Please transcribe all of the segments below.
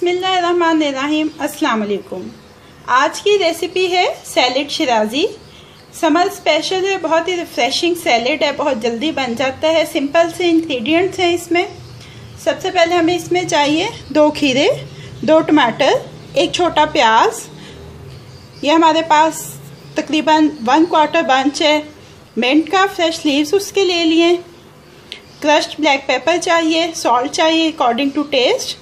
बिस्मिल्लाहिर्रहमानिर्रहीम। अस्सलाम वालेकुम। आज की रेसिपी है सैलड शिराजी। समर स्पेशल है, बहुत ही रिफ्रेशिंग सैलड है, बहुत जल्दी बन जाता है। सिंपल से इंग्रेडिएंट्स हैं इसमें। सबसे पहले हमें इसमें चाहिए 2 खीरे, 2 टमाटर, 1 छोटा प्याज। ये हमारे पास तकरीबन 1/4 बंच है मिंट का, फ्रेश लीव्स उसके ले लिए। क्रश्ड ब्लैक पेपर चाहिए, सॉल्ट चाहिए अकॉर्डिंग टू टेस्ट।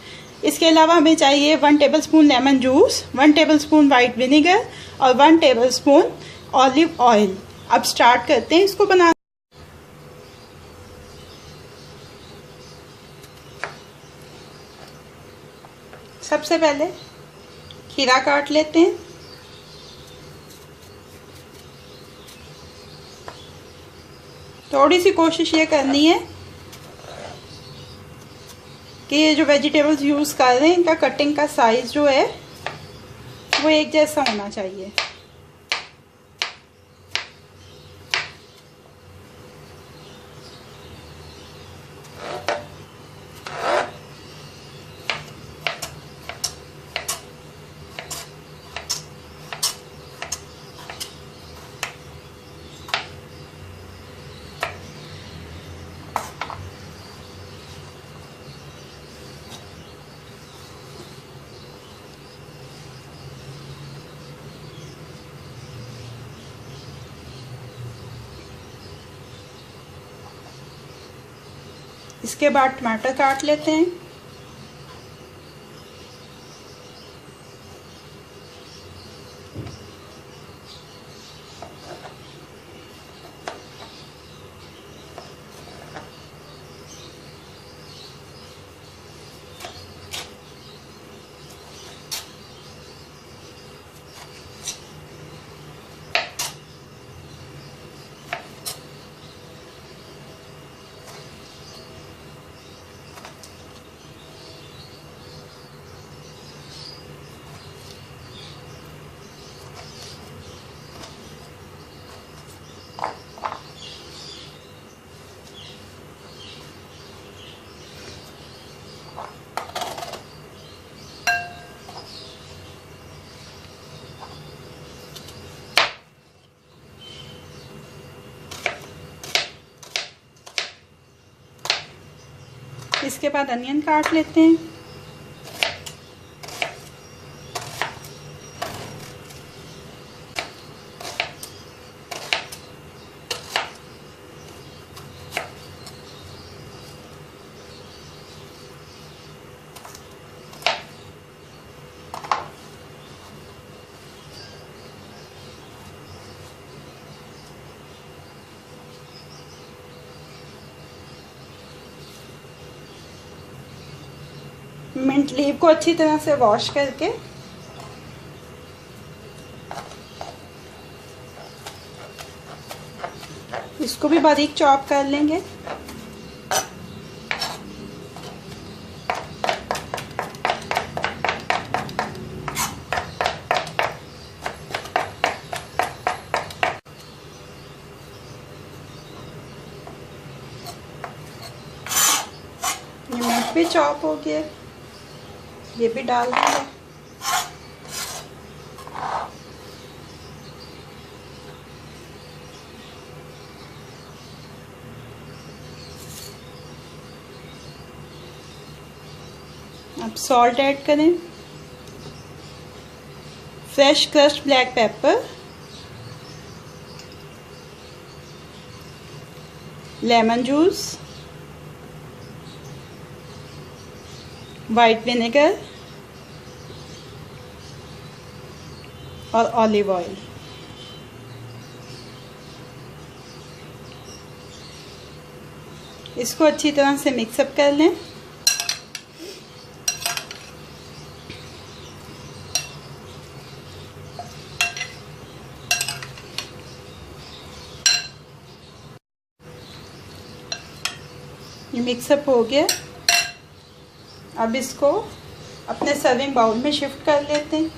इसके अलावा हमें चाहिए 1 tablespoon lemon juice, 1 tablespoon white vinegar और 1 टेबलस्पून ऑलिव ऑयल। अब स्टार्ट करते हैं इसको बनाना। सबसे पहले खीरा काट लेते हैं। थोड़ी सी कोशिश ये करनी है कि ये जो वेजिटेबल्स यूज़ कर रहे हैं इनका कटिंग का साइज़ जो है वो एक जैसा होना चाहिए। इसके बाद टमाटर काट लेते हैं। इसके बाद अनियन काट लेते हैं। मिंट लीव को अच्छी तरह से वॉश करके इसको भी बारीक चॉप कर लेंगे। ये मिंट भी चॉप हो गया, ये भी डाल देंगे। अब सॉल्ट ऐड करें, fresh crushed black pepper, lemon juice, white vinegar और ऑलिव ऑयल। इसको अच्छी तरह से मिक्सअप कर लें। ये मिक्सअप हो गया। अब इसको अपने सर्विंग बाउल में शिफ्ट कर लेते हैं।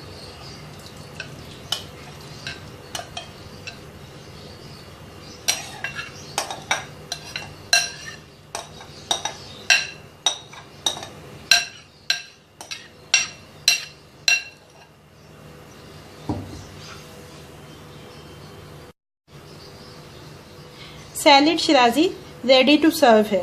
Salad Shirazi ready to serve है।